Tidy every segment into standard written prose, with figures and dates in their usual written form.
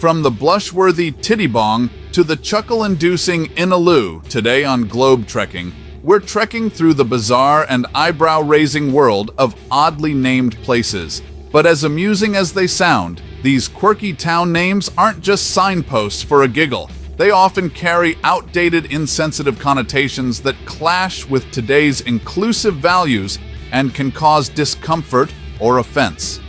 From the blush-worthy Tittybong to the chuckle-inducing Inaloo, today on Globe Trekking, we're trekking through the bizarre and eyebrow-raising world of oddly named places. But as amusing as they sound, these quirky town names aren't just signposts for a giggle. They often carry outdated, insensitive connotations that clash with today's inclusive values and can cause discomfort or offense.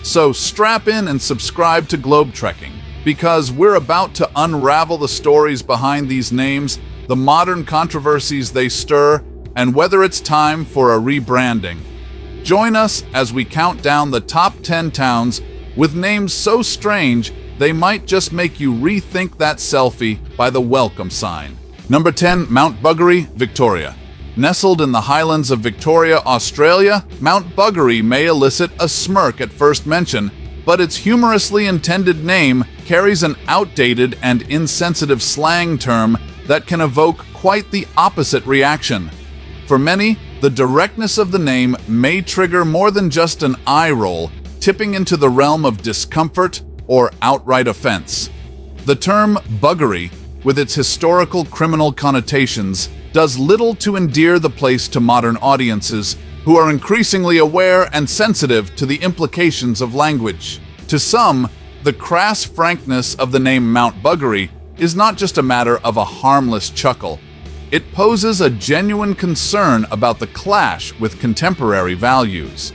So strap in and subscribe to Globe Trekking, because we're about to unravel the stories behind these names, the modern controversies they stir, and whether it's time for a rebranding. Join us as we count down the top 10 towns with names so strange they might just make you rethink that selfie by the welcome sign. Number 10, Mount Buggery, Victoria. Nestled in the highlands of Victoria, Australia, Mount Buggery may elicit a smirk at first mention, but its humorously intended name carries an outdated and insensitive slang term that can evoke quite the opposite reaction. For many, the directness of the name may trigger more than just an eye roll, tipping into the realm of discomfort or outright offense. The term buggery, with its historical criminal connotations, does little to endear the place to modern audiences who are increasingly aware and sensitive to the implications of language. To some, the crass frankness of the name Mount Buggery is not just a matter of a harmless chuckle. It poses a genuine concern about the clash with contemporary values.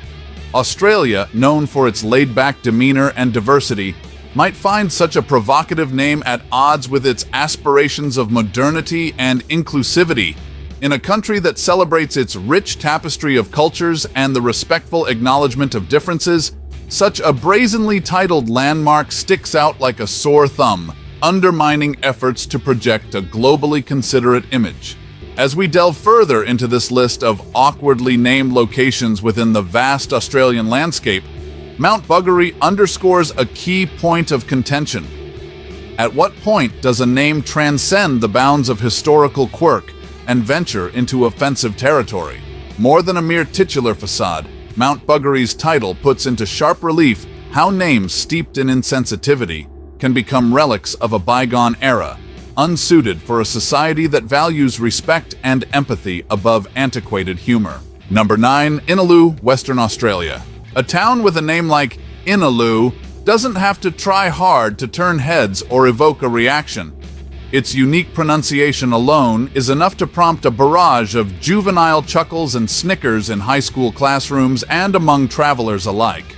Australia, known for its laid-back demeanor and diversity, might find such a provocative name at odds with its aspirations of modernity and inclusivity. In a country that celebrates its rich tapestry of cultures and the respectful acknowledgement of differences, such a brazenly titled landmark sticks out like a sore thumb, undermining efforts to project a globally considerate image. As we delve further into this list of awkwardly named locations within the vast Australian landscape, Mount Buggery underscores a key point of contention. At what point does a name transcend the bounds of historical quirk and venture into offensive territory? More than a mere titular facade, Mount Buggery's title puts into sharp relief how names steeped in insensitivity can become relics of a bygone era, unsuited for a society that values respect and empathy above antiquated humor. Number 9, Inaloo, Western Australia. A town with a name like Inaloo doesn't have to try hard to turn heads or evoke a reaction. Its unique pronunciation alone is enough to prompt a barrage of juvenile chuckles and snickers in high school classrooms and among travelers alike.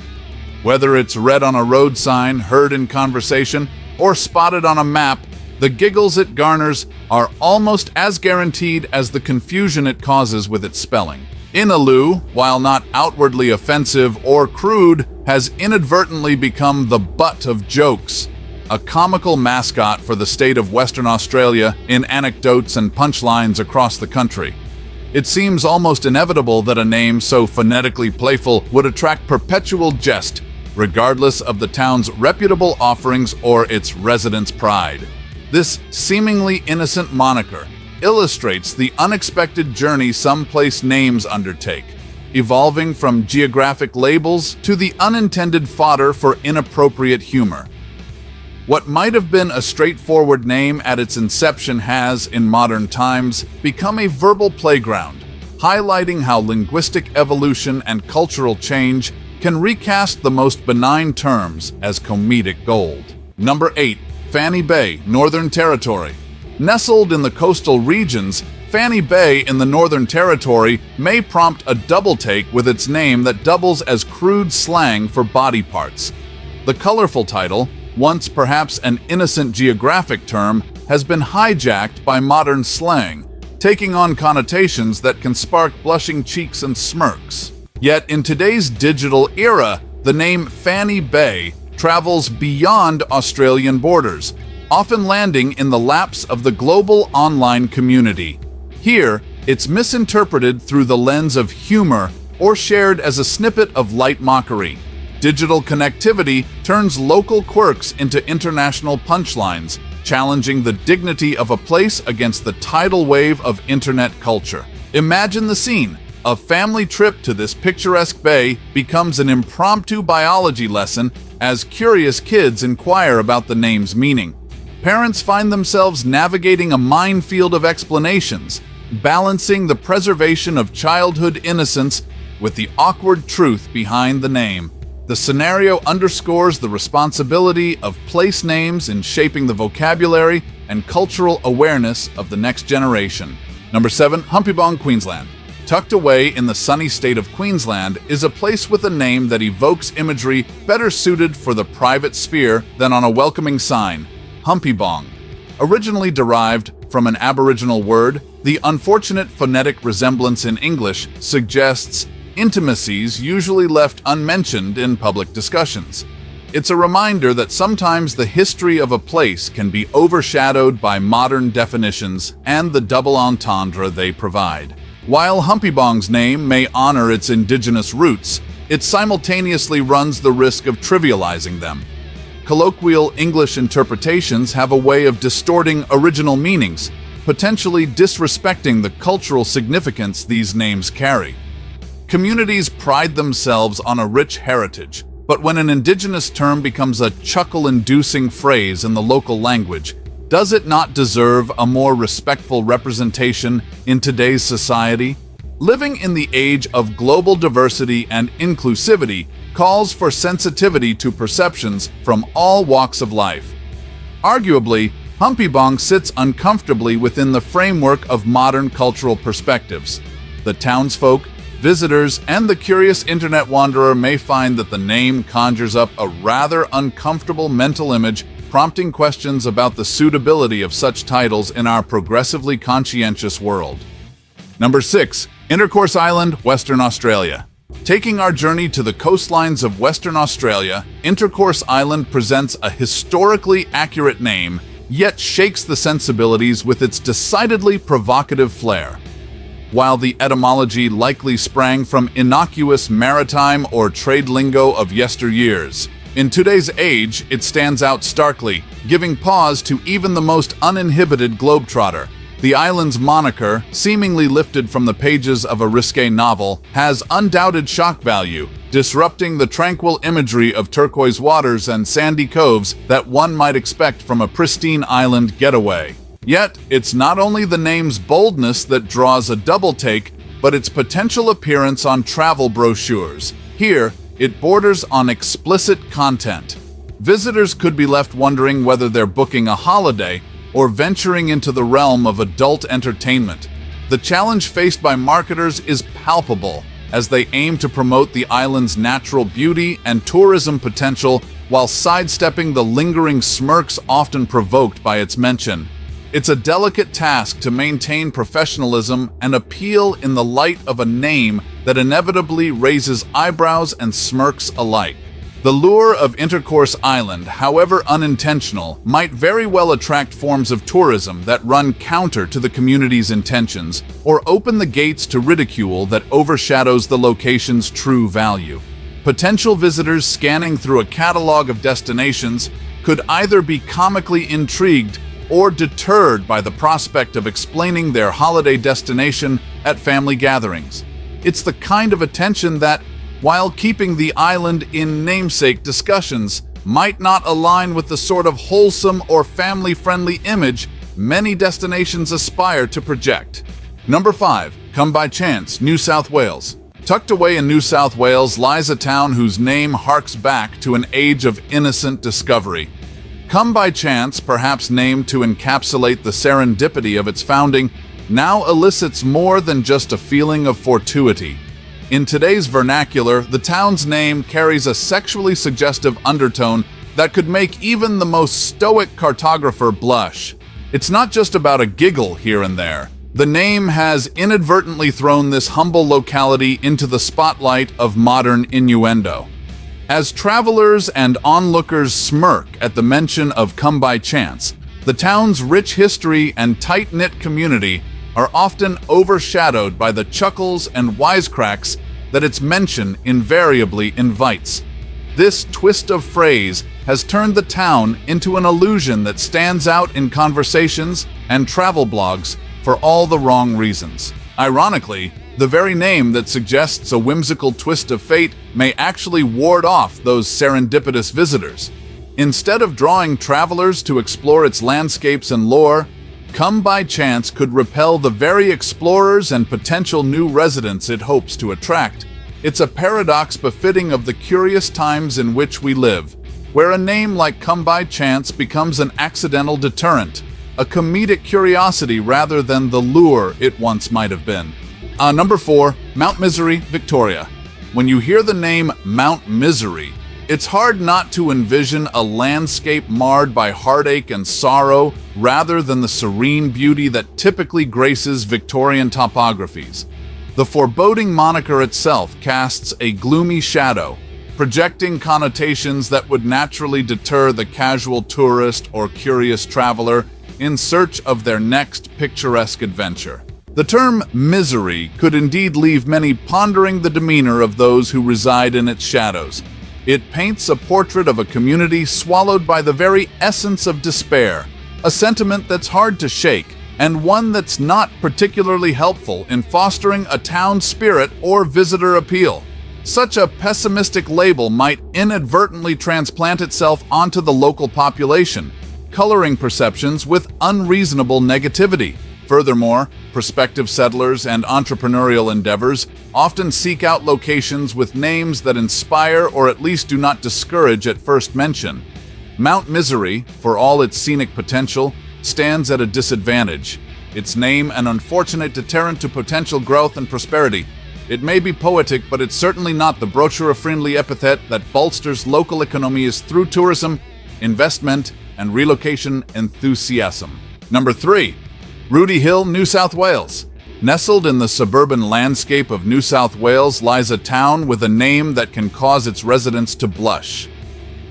Whether it's read on a road sign, heard in conversation, or spotted on a map, the giggles it garners are almost as guaranteed as the confusion it causes with its spelling. Inaloo, while not outwardly offensive or crude, has inadvertently become the butt of jokes, a comical mascot for the state of Western Australia in anecdotes and punchlines across the country. It seems almost inevitable that a name so phonetically playful would attract perpetual jest, regardless of the town's reputable offerings or its residents' pride. This seemingly innocent moniker illustrates the unexpected journey some place names undertake, evolving from geographic labels to the unintended fodder for inappropriate humor. What might have been a straightforward name at its inception has, in modern times, become a verbal playground, highlighting how linguistic evolution and cultural change can recast the most benign terms as comedic gold. Number 8, Fanny Bay, Northern Territory. Nestled in the coastal regions, Fanny Bay in the Northern Territory may prompt a double-take with its name that doubles as crude slang for body parts. The colorful title, once perhaps an innocent geographic term, has been hijacked by modern slang, taking on connotations that can spark blushing cheeks and smirks. Yet in today's digital era, the name Fanny Bay travels beyond Australian borders, often landing in the laps of the global online community. Here, it's misinterpreted through the lens of humor or shared as a snippet of light mockery. Digital connectivity turns local quirks into international punchlines, challenging the dignity of a place against the tidal wave of internet culture. Imagine the scene. A family trip to this picturesque bay becomes an impromptu biology lesson as curious kids inquire about the name's meaning. Parents find themselves navigating a minefield of explanations, balancing the preservation of childhood innocence with the awkward truth behind the name. The scenario underscores the responsibility of place names in shaping the vocabulary and cultural awareness of the next generation. Number 7. Humpybong, Queensland. Tucked away in the sunny state of Queensland is a place with a name that evokes imagery better suited for the private sphere than on a welcoming sign: Humpybong. Originally derived from an Aboriginal word, the unfortunate phonetic resemblance in English suggests intimacies usually left unmentioned in public discussions. It's a reminder that sometimes the history of a place can be overshadowed by modern definitions and the double entendre they provide. While Humpybong's name may honor its indigenous roots, it simultaneously runs the risk of trivializing them. Colloquial English interpretations have a way of distorting original meanings, potentially disrespecting the cultural significance these names carry. Communities pride themselves on a rich heritage, but when an indigenous term becomes a chuckle-inducing phrase in the local language, does it not deserve a more respectful representation in today's society? Living in the age of global diversity and inclusivity calls for sensitivity to perceptions from all walks of life. Arguably, Humpybong sits uncomfortably within the framework of modern cultural perspectives. The townsfolk, visitors, and the curious internet wanderer may find that the name conjures up a rather uncomfortable mental image, prompting questions about the suitability of such titles in our progressively conscientious world. Number 6. Intercourse Island, Western Australia. Taking our journey to the coastlines of Western Australia, Intercourse Island presents a historically accurate name, yet shakes the sensibilities with its decidedly provocative flair. While the etymology likely sprang from innocuous maritime or trade lingo of yesteryears, in today's age, it stands out starkly, giving pause to even the most uninhibited globetrotter. The island's moniker, seemingly lifted from the pages of a risque novel, has undoubted shock value, disrupting the tranquil imagery of turquoise waters and sandy coves that one might expect from a pristine island getaway. Yet, it's not only the name's boldness that draws a double take, but its potential appearance on travel brochures. Here, it borders on explicit content. Visitors could be left wondering whether they're booking a holiday or venturing into the realm of adult entertainment. The challenge faced by marketers is palpable as they aim to promote the island's natural beauty and tourism potential while sidestepping the lingering smirks often provoked by its mention. It's a delicate task to maintain professionalism and appeal in the light of a name that inevitably raises eyebrows and smirks alike. The lure of Intercourse Island, however unintentional, might very well attract forms of tourism that run counter to the community's intentions or open the gates to ridicule that overshadows the location's true value. Potential visitors scanning through a catalog of destinations could either be comically intrigued or deterred by the prospect of explaining their holiday destination at family gatherings. It's the kind of attention that, while keeping the island in namesake discussions, might not align with the sort of wholesome or family-friendly image many destinations aspire to project. Number 5. Come By Chance, New South Wales. Tucked away in New South Wales lies a town whose name harks back to an age of innocent discovery. Come By Chance, perhaps named to encapsulate the serendipity of its founding, now elicits more than just a feeling of fortuity. In today's vernacular, the town's name carries a sexually suggestive undertone that could make even the most stoic cartographer blush. It's not just about a giggle here and there. The name has inadvertently thrown this humble locality into the spotlight of modern innuendo. As travelers and onlookers smirk at the mention of Come By Chance, the town's rich history and tight-knit community are often overshadowed by the chuckles and wisecracks that its mention invariably invites. This twist of phrase has turned the town into an illusion that stands out in conversations and travel blogs for all the wrong reasons. Ironically, The very name that suggests a whimsical twist of fate may actually ward off those serendipitous visitors. Instead of drawing travelers to explore its landscapes and lore, Come By Chance could repel the very explorers and potential new residents it hopes to attract. It's a paradox befitting of the curious times in which we live, where a name like Come By Chance becomes an accidental deterrent, a comedic curiosity rather than the lure it once might have been. Number 4, Mount Misery, Victoria. When you hear the name Mount Misery, it's hard not to envision a landscape marred by heartache and sorrow rather than the serene beauty that typically graces Victorian topographies. The foreboding moniker itself casts a gloomy shadow, projecting connotations that would naturally deter the casual tourist or curious traveler in search of their next picturesque adventure. The term misery could indeed leave many pondering the demeanor of those who reside in its shadows. It paints a portrait of a community swallowed by the very essence of despair, a sentiment that's hard to shake, and one that's not particularly helpful in fostering a town spirit or visitor appeal. Such a pessimistic label might inadvertently transplant itself onto the local population, coloring perceptions with unreasonable negativity. Furthermore, prospective settlers and entrepreneurial endeavors often seek out locations with names that inspire or at least do not discourage at first mention. Mount Misery, for all its scenic potential, stands at a disadvantage. Its name an unfortunate deterrent to potential growth and prosperity. It may be poetic, but it's certainly not the brochure-friendly epithet that bolsters local economies through tourism, investment, and relocation enthusiasm. Number 3. Rooty Hill, New South Wales. Nestled in the suburban landscape of New South Wales lies a town with a name that can cause its residents to blush.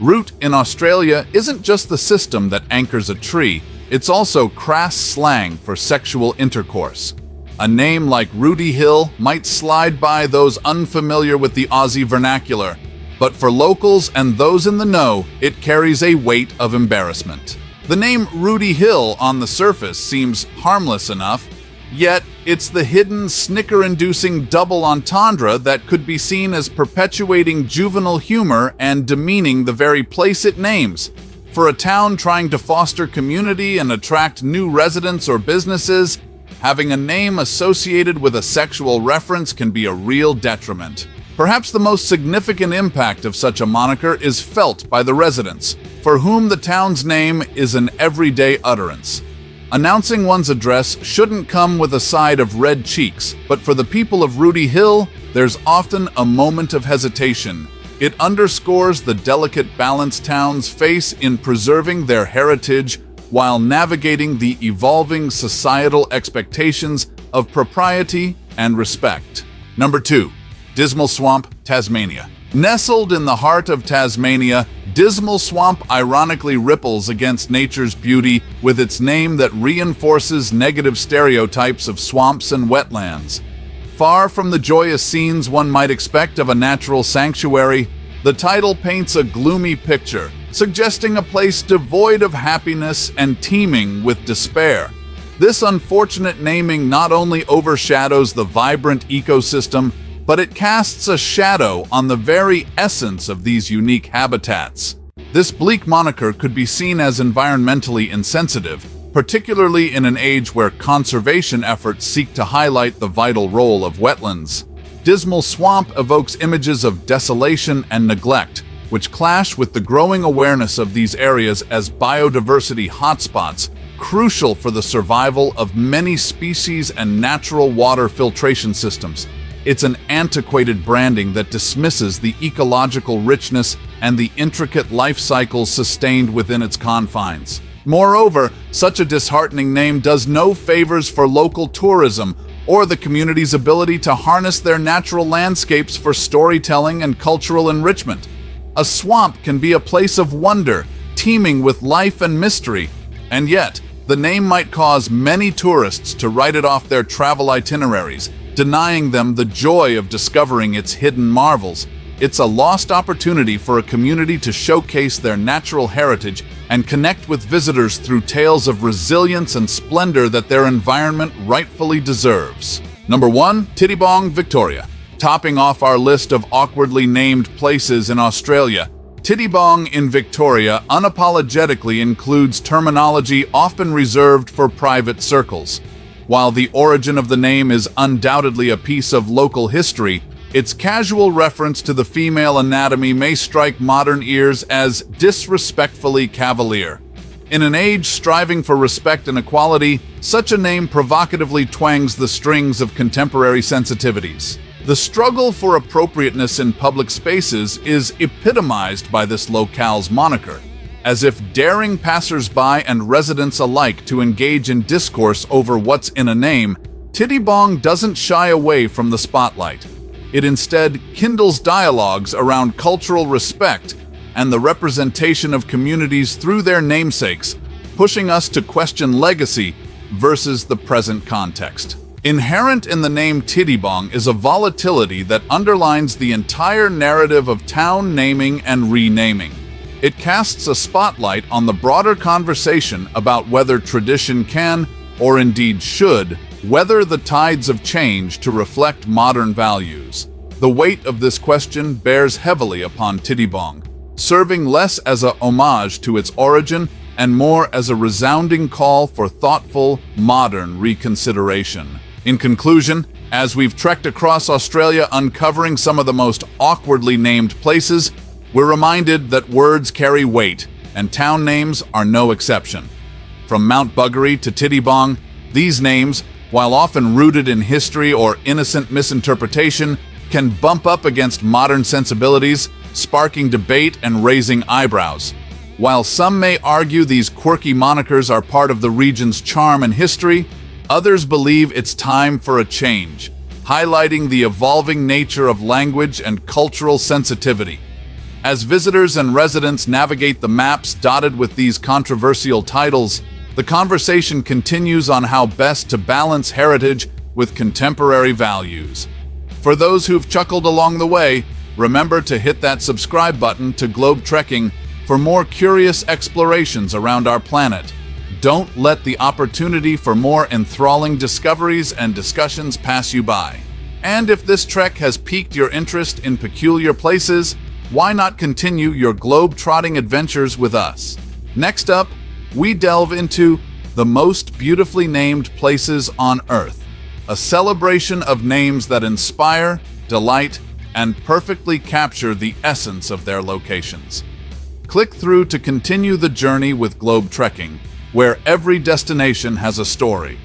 Root in Australia isn't just the system that anchors a tree, it's also crass slang for sexual intercourse. A name like Rooty Hill might slide by those unfamiliar with the Aussie vernacular, but for locals and those in the know, it carries a weight of embarrassment. The name Rooty Hill on the surface seems harmless enough, yet it's the hidden snicker-inducing double entendre that could be seen as perpetuating juvenile humor and demeaning the very place it names. For a town trying to foster community and attract new residents or businesses, having a name associated with a sexual reference can be a real detriment. Perhaps the most significant impact of such a moniker is felt by the residents, for whom the town's name is an everyday utterance. Announcing one's address shouldn't come with a side of red cheeks, but for the people of Rooty Hill, there's often a moment of hesitation. It underscores the delicate balance towns face in preserving their heritage while navigating the evolving societal expectations of propriety and respect. Number 2. Dismal Swamp, Tasmania. Nestled in the heart of Tasmania, Dismal Swamp ironically ripples against nature's beauty with its name that reinforces negative stereotypes of swamps and wetlands. Far from the joyous scenes one might expect of a natural sanctuary, the title paints a gloomy picture, suggesting a place devoid of happiness and teeming with despair. This unfortunate naming not only overshadows the vibrant ecosystem, but it casts a shadow on the very essence of these unique habitats. This bleak moniker could be seen as environmentally insensitive, particularly in an age where conservation efforts seek to highlight the vital role of wetlands. Dismal Swamp evokes images of desolation and neglect, which clash with the growing awareness of these areas as biodiversity hotspots, crucial for the survival of many species and natural water filtration systems. It's an antiquated branding that dismisses the ecological richness and the intricate life cycles sustained within its confines. Moreover, such a disheartening name does no favors for local tourism or the community's ability to harness their natural landscapes for storytelling and cultural enrichment. A swamp can be a place of wonder, teeming with life and mystery, and yet, the name might cause many tourists to write it off their travel itineraries, denying them the joy of discovering its hidden marvels. It's a lost opportunity for a community to showcase their natural heritage and connect with visitors through tales of resilience and splendor that their environment rightfully deserves. Number 1. Tittybong, Victoria. Topping off our list of awkwardly named places in Australia, Tittybong in Victoria unapologetically includes terminology often reserved for private circles. While the origin of the name is undoubtedly a piece of local history, its casual reference to the female anatomy may strike modern ears as disrespectfully cavalier. In an age striving for respect and equality, such a name provocatively twangs the strings of contemporary sensitivities. The struggle for appropriateness in public spaces is epitomized by this locale's moniker, as if daring passers-by and residents alike to engage in discourse over what's in a name. Tittybong doesn't shy away from the spotlight. It instead kindles dialogues around cultural respect and the representation of communities through their namesakes, pushing us to question legacy versus the present context. Inherent in the name Tittybong is a volatility that underlines the entire narrative of town naming and renaming. It casts a spotlight on the broader conversation about whether tradition can, or indeed should, weather the tides of change to reflect modern values. The weight of this question bears heavily upon Tittybong, serving less as a homage to its origin and more as a resounding call for thoughtful, modern reconsideration. In conclusion, as we've trekked across Australia uncovering some of the most awkwardly named places, we're reminded that words carry weight, and town names are no exception. From Mount Buggery to Tittybong, these names, while often rooted in history or innocent misinterpretation, can bump up against modern sensibilities, sparking debate and raising eyebrows. While some may argue these quirky monikers are part of the region's charm and history, others believe it's time for a change, highlighting the evolving nature of language and cultural sensitivity. As visitors and residents navigate the maps dotted with these controversial titles, the conversation continues on how best to balance heritage with contemporary values. For those who've chuckled along the way, remember to hit that subscribe button to Globe Trekking for more curious explorations around our planet. Don't let the opportunity for more enthralling discoveries and discussions pass you by. And if this trek has piqued your interest in peculiar places, why not continue your globe-trotting adventures with us? Next up, we delve into the most beautifully named places on Earth, a celebration of names that inspire, delight, and perfectly capture the essence of their locations. Click through to continue the journey with Globe Trekking, where every destination has a story.